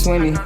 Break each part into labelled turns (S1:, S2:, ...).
S1: 20.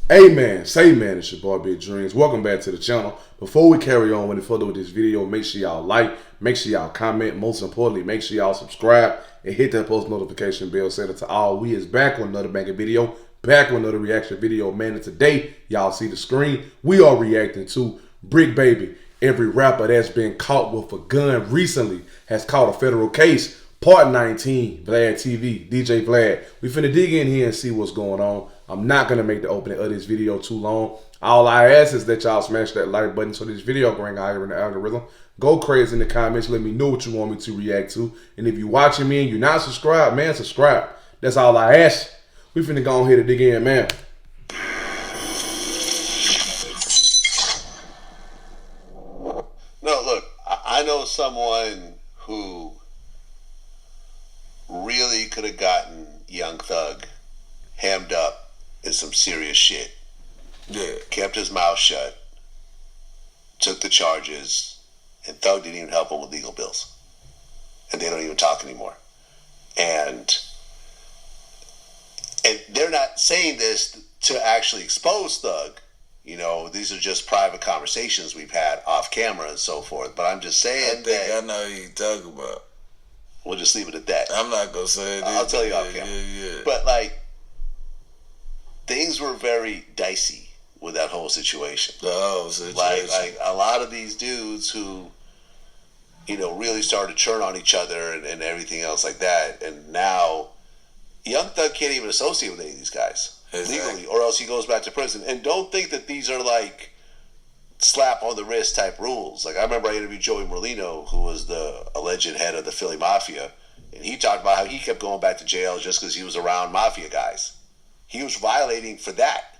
S2: Hey man, say man, it's your boy Big Dreams. Welcome back to the channel. Before we carry on any further with this video, make sure y'all like, make sure y'all comment, most importantly, make sure y'all subscribe and hit that post notification bell. Set it to all. We is back with another banger video, back with another reaction video, man. And today, y'all see the screen, we are reacting to Bricc Baby. Every rapper that's been caught with a gun recently has caught a federal case. Part 19, Vladtv, Djvlad. We finna dig in here and see what's going on. I'm not gonna make the opening of this video too long. All I ask is that y'all smash that like button so this video can rank higher in the algorithm. Go crazy in the comments. Let me know what you want me to react to. And if you're watching me and you're not subscribed, man, subscribe. That's all I ask. We finna go on here to dig in, man.
S3: No, look, I know someone who really could have gotten Young Thug hammed up in some serious shit.
S4: Yeah.
S3: Kept his mouth shut, took the charges, and Thug didn't even help him with legal bills. And they don't even talk anymore. And they're not saying this to actually expose Thug. You know, these are just private conversations we've had off camera and so forth. But I'm just saying
S4: I know who you talking about.
S3: We'll just leave it at that.
S4: I'm not gonna say it.
S3: I'll tell you off camera.
S4: Yeah.
S3: But like, things were very dicey with that whole situation.
S4: The whole situation.
S3: Like a lot of these dudes who, you know, really started to turn on each other and everything else like that. And now, Young Thug can't even associate with any of these guys legally, or else he goes back to prison. And don't think that these are like slap on the wrist type rules. Like, I remember I interviewed Joey Merlino, who was the alleged head of the Philly Mafia, and he talked about how he kept going back to jail just because he was around mafia guys. He was violating for that.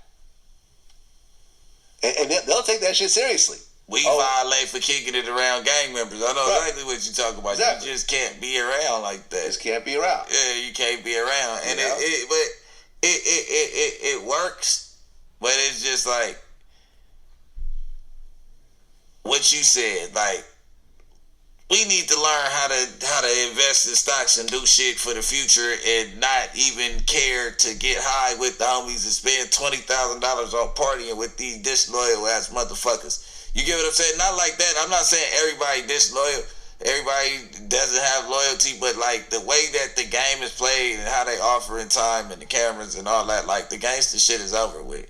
S3: And they'll take that shit seriously.
S4: We violate for kicking it around gang members. I know exactly what you're talking about. Exactly. You just can't be around like that.
S3: Just can't be around.
S4: Yeah, you can't be around. And it works, but it's just like what you said. Like, we need to learn how to invest in stocks and do shit for the future and not even care to get high with the homies and spend $20,000 on partying with these disloyal ass motherfuckers. You get what I'm saying? Not like that. I'm not saying everybody disloyal. Everybody doesn't have loyalty, but like the way that the game is played and how they offer in time and the cameras and all that, like the gangster shit is over with.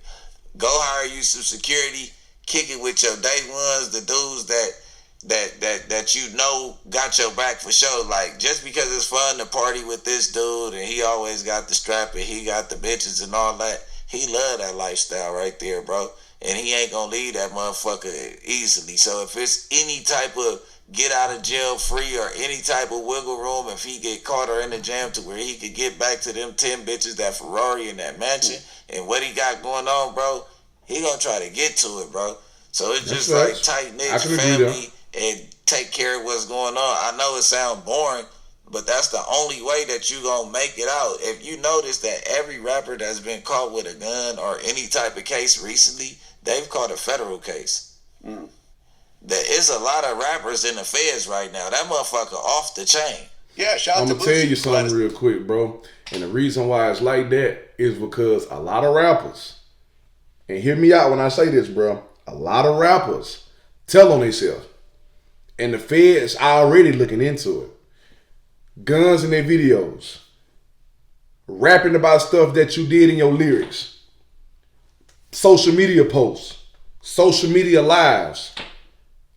S4: Go hire you some security, kick it with your day ones, the dudes that you know got your back for sure. Like, just because it's fun to party with this dude and he always got the strap and he got the bitches and all that, he love that lifestyle right there, bro. And he ain't gonna leave that motherfucker easily. So if it's any type of get out of jail free or any type of wiggle room, if he get caught or in the jam to where he could get back to them 10 bitches, that Ferrari and that mansion and what he got going on, bro, he gonna try to get to it, bro. So it's just like tight-knit family and take care of what's going on. I know it sounds boring, but that's the only way that you gonna make it out. If you notice that every rapper that's been caught with a gun or any type of case recently, they've caught a federal case. There is a lot of rappers in the feds right now. That motherfucker off the chain.
S3: Yeah, shout out
S2: I'm
S3: to
S2: gonna tell you something real quick, bro. And the reason why it's like that is because a lot of rappers, and hear me out when I say this, bro, a lot of rappers tell on themselves. And the feds are already looking into it. Guns in their videos. Rapping about stuff that you did in your lyrics. Social media posts. Social media lives.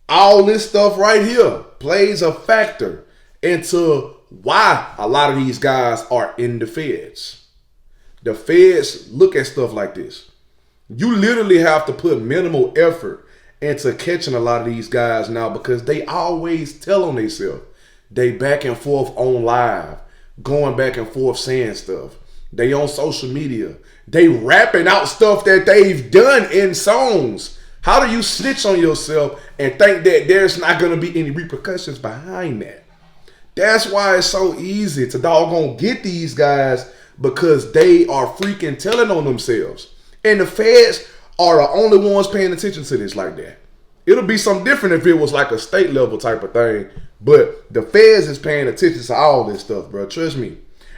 S2: All this stuff right here plays a factor into why a lot of these guys are in the feds. The feds look at stuff like this. You literally have to put minimal effort into catching a lot of these guys now because they always tell on themselves. They back and forth on live, going back and forth saying stuff. They on social media. They rapping out stuff that they've done in songs. How do you snitch on yourself and think that there's not going to be any repercussions behind that? That's why it's so easy to doggone get these guys, because they are freaking telling on themselves. And the feds are the only ones paying attention to this like that. It'll be something different if it was like a state level type of thing. But the feds is paying attention to all this stuff, bro. Trust me.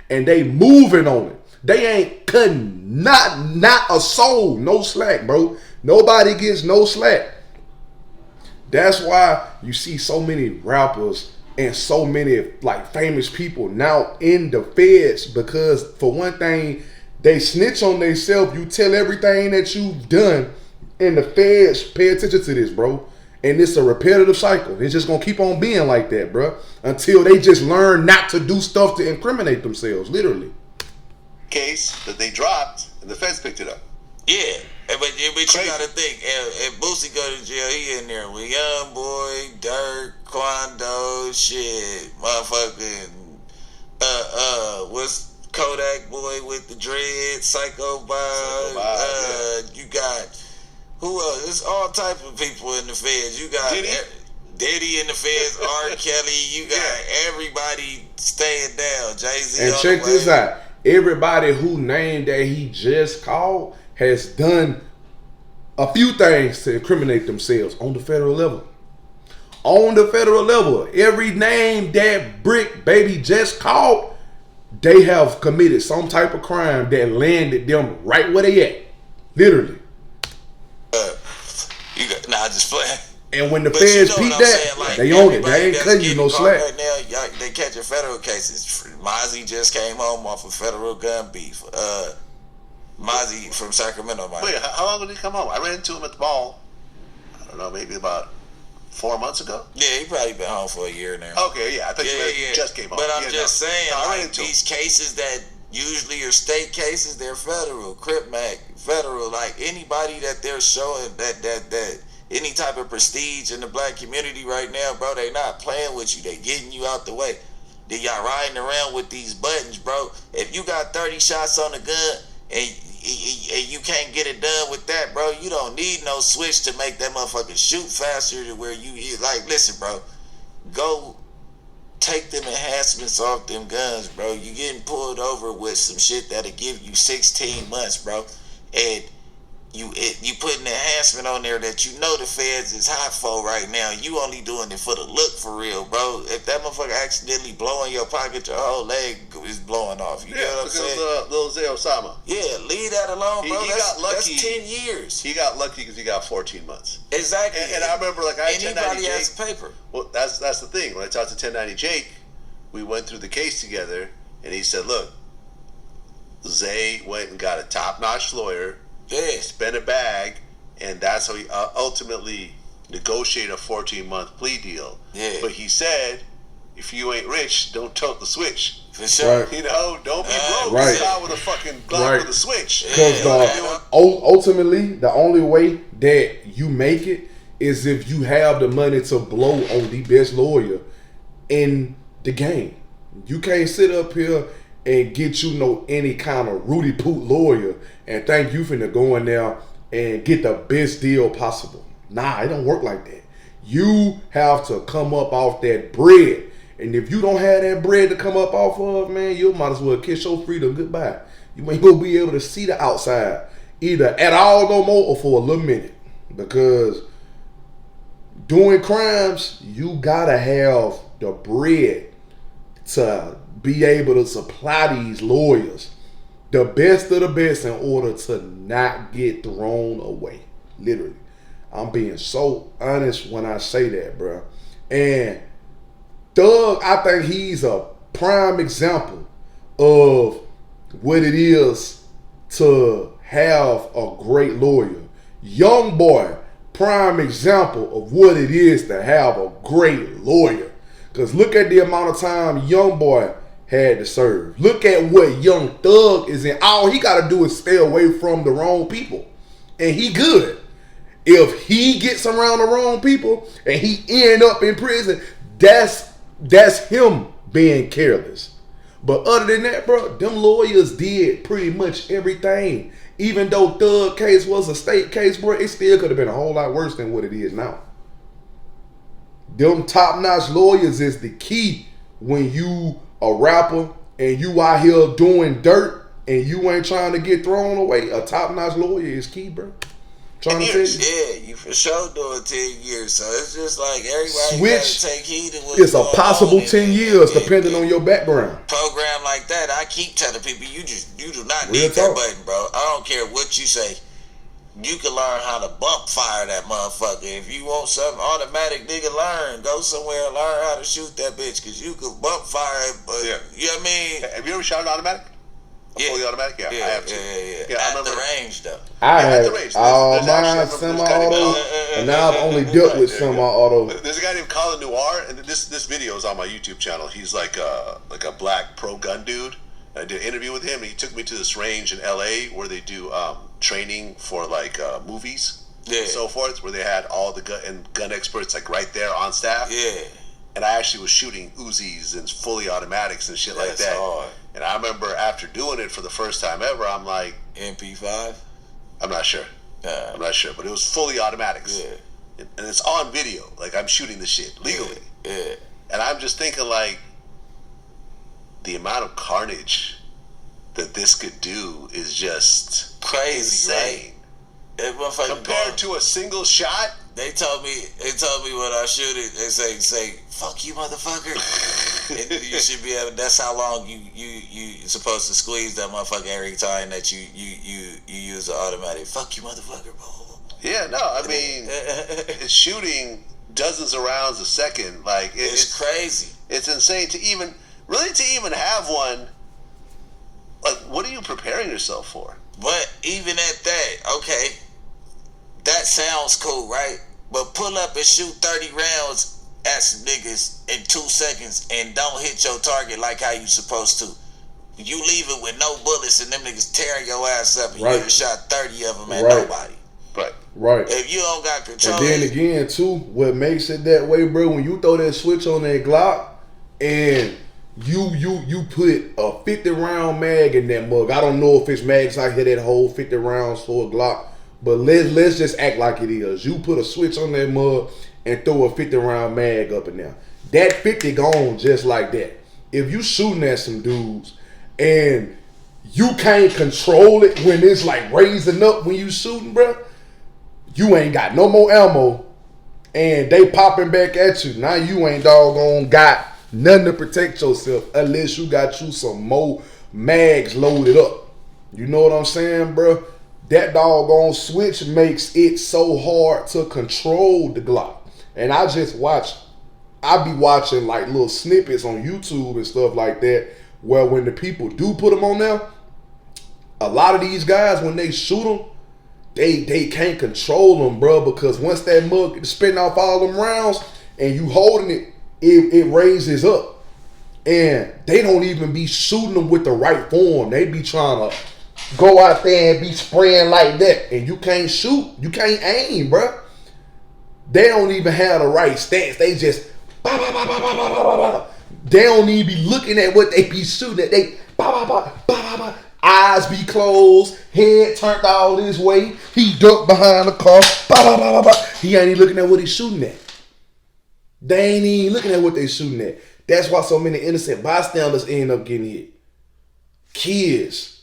S2: And they moving on it. They ain't cutting not a soul, no slack, bro. Nobody gets no slack. That's why you see so many rappers and so many like famous people now in the feds, because for one thing, they snitch on themselves. You tell everything that you've done, and the feds pay attention to this, bro. And it's a repetitive cycle. It's just gonna keep on being like that, bro, until they just learn not to do stuff to incriminate themselves, literally.
S3: Case that they dropped, and the feds picked it up.
S4: Yeah, but you gotta think, if Boosie go to jail, he in there with Young Boy, Dirk, Quando, shit, motherfucking, what's Kodak Boy with the dread, Psycho Bob, you got, who else? There's all type of people in the feds. You got Diddy in the feds, R. Kelly, you got everybody staying down, Jay-Z.
S2: And check this out. Everybody who named that he just called has done a few things to incriminate themselves on the federal level. On the federal level, every name that Bricc baby just called, they have committed some type of crime that landed them right where they at. Literally.
S4: Just playing.
S2: And when the feds peep that, like, they own it. They ain't cutting you no slack.
S4: Right now, they catching federal cases. Mozzie just came home off of federal gun beef. Mozzie from Sacramento.
S3: Wait, how long did he come home? I ran into him at the mall. I don't know, maybe about 4 months ago.
S4: Yeah, he probably been home for a year now.
S3: Okay, yeah, I think he just came home.
S4: But I'm just saying, like, these cases that usually are state cases, they're federal. Crip Mac, federal. Like, anybody that they're showing that any type of prestige in the black community right now, bro, they not playing with you. They getting you out the way. Then y'all riding around with these buttons, bro. If you got 30 shots on the gun and you can't get it done with that, bro, you don't need no switch to make that motherfucker shoot faster to where you, like, listen, bro, go take them enhancements off them guns, bro. You getting pulled over with some shit that'll give you 16 months, bro. And you put an enhancement on there that you know the feds is hot for right now. You only doing it for the look, for real, bro. If that motherfucker accidentally blow in your pocket, your whole leg is blowing off. You know what I'm saying?
S3: Little Zay Osama.
S4: Yeah, leave that alone, bro. That's 10 years.
S3: He got lucky because he got 14 months.
S4: Exactly.
S3: And I remember, like, I had 1090 Jake.
S4: Has paper.
S3: Well, that's the thing. When I talked to 1090 Jake, we went through the case together, and he said, look, Zay went and got a top-notch lawyer.
S4: Yeah.
S3: Spent a bag, and that's how he ultimately negotiated a 14-month plea deal.
S4: Yeah.
S3: But he said, if you ain't rich, don't tilt the switch.
S4: For sure.
S2: Right.
S3: You know, don't be broke.
S2: Right.
S3: Sit out with a fucking Glock with a switch.
S2: Because ultimately, the only way that you make it is if you have the money to blow on the best lawyer in the game. You can't sit up here and get any kind of Rudy Poot lawyer and think you finna go in there and get the best deal possible. Nah, it don't work like that. You have to come up off that bread. And if you don't have that bread to come up off of, man, you might as well kiss your freedom goodbye. You ain't gonna be able to see the outside either at all no more or for a little minute. Because doing crimes, you gotta have the bread to be able to supply these lawyers the best of the best in order to not get thrown away. Literally. I'm being so honest when I say that, bro. And Thug, I think he's a prime example of what it is to have a great lawyer. Young Boy, prime example of what it is to have a great lawyer. Because look at the amount of time Young Boy had to serve. Look at what Young Thug is in. All he got to do is stay away from the wrong people. And he good. If he gets around the wrong people and he end up in prison, that's him being careless. But other than that, bro, them lawyers did pretty much everything. Even though Thug case was a state case, bro, it still could have been a whole lot worse than what it is now. Them top-notch lawyers is the key when you a rapper and you out here doing dirt and you ain't trying to get thrown away. A top-notch lawyer is key, bro. Trying
S3: 10
S2: to tell
S3: years.
S2: you.
S4: Yeah, you for sure doing 10 years. So it's just like everybody
S2: Switch.
S4: gotta take heed of what's
S2: It's a
S4: going
S2: possible
S4: on
S2: 10 years depending on your background.
S4: program like that. I keep telling people you do not
S2: Real
S4: need
S2: talk.
S4: that button, bro. I don't care what you say. You can learn how to bump fire that motherfucker. If you want something automatic, nigga, learn. Go somewhere and learn how to shoot that bitch, because you can bump fire it, but you know what I mean?
S3: Have you ever shot an automatic? Fully automatic? Yeah, I have too.
S4: Yeah.
S3: I
S4: At
S3: remember.
S4: the range, though.
S2: I
S3: at
S2: had
S3: the range.
S2: all
S3: There's actually-
S2: mine
S3: there's
S2: semi-auto, and now I've only dealt with semi-auto.
S3: There's a guy named Colin Noir, and this video is on my YouTube channel. He's like a black pro gun dude. I did an interview with him, and he took me to this range in LA where they do training for like movies and so forth, where they had all the gun experts like right there on staff.
S4: Yeah.
S3: And I actually was shooting Uzis and fully automatics and shit like that.
S4: Hard.
S3: And I remember after doing it for the first time ever, I'm like,
S4: MP5?
S3: I'm not sure. I'm not sure, but it was fully automatics.
S4: Yeah.
S3: And it's on video. Like, I'm shooting the shit legally.
S4: Yeah.
S3: And I'm just thinking, like, the amount of carnage that this could do is just
S4: Crazy,
S3: insane.
S4: Right?
S3: Compared to a single shot,
S4: They told me when I shoot it, they say, fuck you, motherfucker. And you should be able, that's how long you supposed to squeeze that motherfucker every time that you use the automatic. Fuck you, motherfucker.
S3: yeah, no, I mean, it's shooting dozens of rounds a second. Like,
S4: It's crazy.
S3: It's insane to even have one. Like, what are you preparing yourself for?
S4: But even at that, okay, that sounds cool, right? But pull up and shoot 30 rounds at some niggas in 2 seconds and don't hit your target like how you supposed to. You leave it with no bullets and them niggas tearing your ass up and you done shot 30 of them at nobody.
S2: Right.
S4: If you don't got control.
S2: And then again, too, what makes it that way, bro, when you throw that switch on that Glock and you put a 50 round mag in that mug. I don't know if it's mags out here that hold 50 rounds for a Glock, but let's just act like it is. You put a switch on that mug and throw a 50 round mag up in there. That 50 gone just like that. If you shooting at some dudes and you can't control it when it's like raising up when you shooting, bro, you ain't got no more ammo and they popping back at you. Now you ain't doggone got nothing to protect yourself unless you got you some more mags loaded up. You know what I'm saying, bro? That doggone switch makes it so hard to control the Glock. And I be watching like little snippets on YouTube and stuff like that, where when the people do put them on there, a lot of these guys, when they shoot them, they can't control them, bro, because once that mug is spitting off all them rounds and you holding it, it raises up. And they don't even be shooting them with the right form. They be trying to go out there and be spraying like that. And you can't shoot. You can't aim, bro. They don't even have the right stance. They just they don't even be looking at what they be shooting at. They eyes be closed, head turned all this way. He ducked behind the car. He ain't even looking at what he's shooting at. They ain't even looking at what they shooting at. That's why so many innocent bystanders end up getting hit. Kids,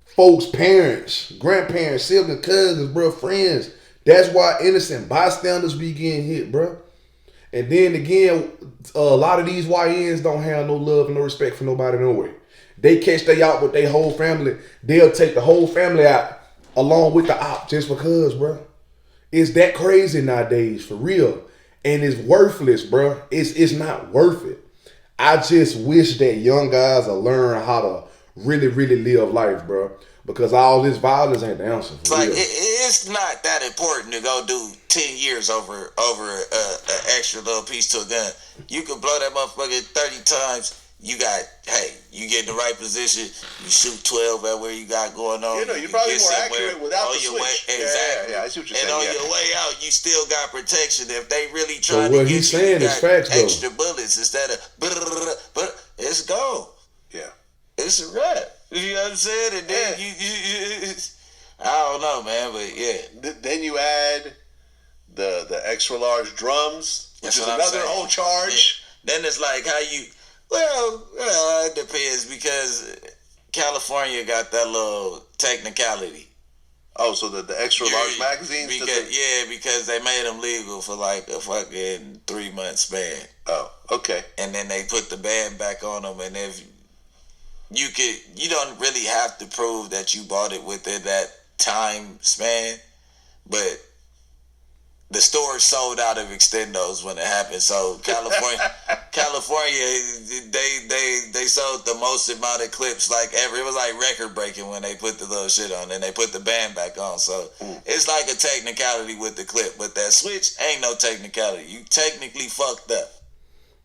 S2: folks, parents, grandparents, siblings, cousins, bro, friends. That's why innocent bystanders be getting hit, bro. And then again, a lot of these YNs don't have no love and no respect for nobody no way. They catch they out with their whole family. They'll take the whole family out along with the op just because, bro. It's that crazy nowadays, for real. And it's worthless, bro. It's not worth it. I just wish that young guys will learn how to really, really live life, bro. Because all this violence ain't the answer.
S4: It's like, it's not that important to go do 10 years over an extra little piece to a gun. You can blow that motherfucker 30 times. You get in the right position. You shoot 12 at where you got going on.
S3: You're probably more accurate without the switch.
S4: Exactly.
S3: Yeah, I see what you're saying.
S4: And on your way out, you still got protection. If they really trying
S2: so
S4: to get you, you got
S2: facts,
S4: extra bullets instead of, but it's gone.
S3: Yeah.
S4: It's a wrap. You know what I'm saying? And then you I don't know, man, but yeah.
S3: Then you add the extra large drums, which is another whole charge.
S4: Yeah. Then it's like how you, well, it depends, because California got that little technicality.
S3: Oh, so the extra large magazines?
S4: Because they made them legal for like a fucking 3-month span.
S3: Oh, okay.
S4: And then they put the ban back on them, and if you don't really have to prove that you bought it within that time span, but the store sold out of extendos when it happened. So California, they sold the most amount of clips like ever. It was like record breaking when they put the little shit on and they put the band back on. So it's like a technicality with the clip, but that switch ain't no technicality. You technically fucked up.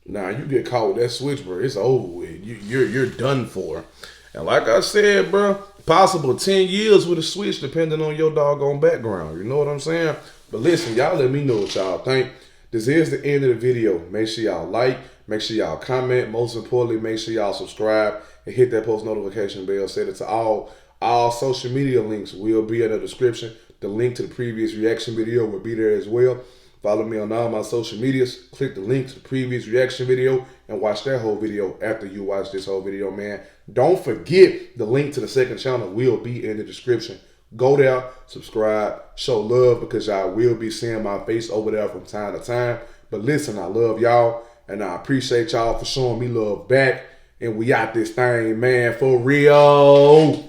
S2: Nah, you get caught with that switch, bro. It's over with. You're done for. And like I said, bro, possible 10 years with a switch depending on your doggone background. You know what I'm saying? But listen, y'all let me know what y'all think. This is the end of the video. Make sure y'all like. Make sure y'all comment. Most importantly, make sure y'all subscribe and hit that post notification bell. Set it to all social media links will be in the description. The link to the previous reaction video will be there as well. Follow me on all my social medias. Click the link to the previous reaction video and watch that whole video after you watch this whole video, man. Don't forget the link to the second channel will be in the description. Go there, subscribe, show love because y'all will be seeing my face over there from time to time. But listen, I love y'all and I appreciate y'all for showing me love back. And we out this thing, man, for real.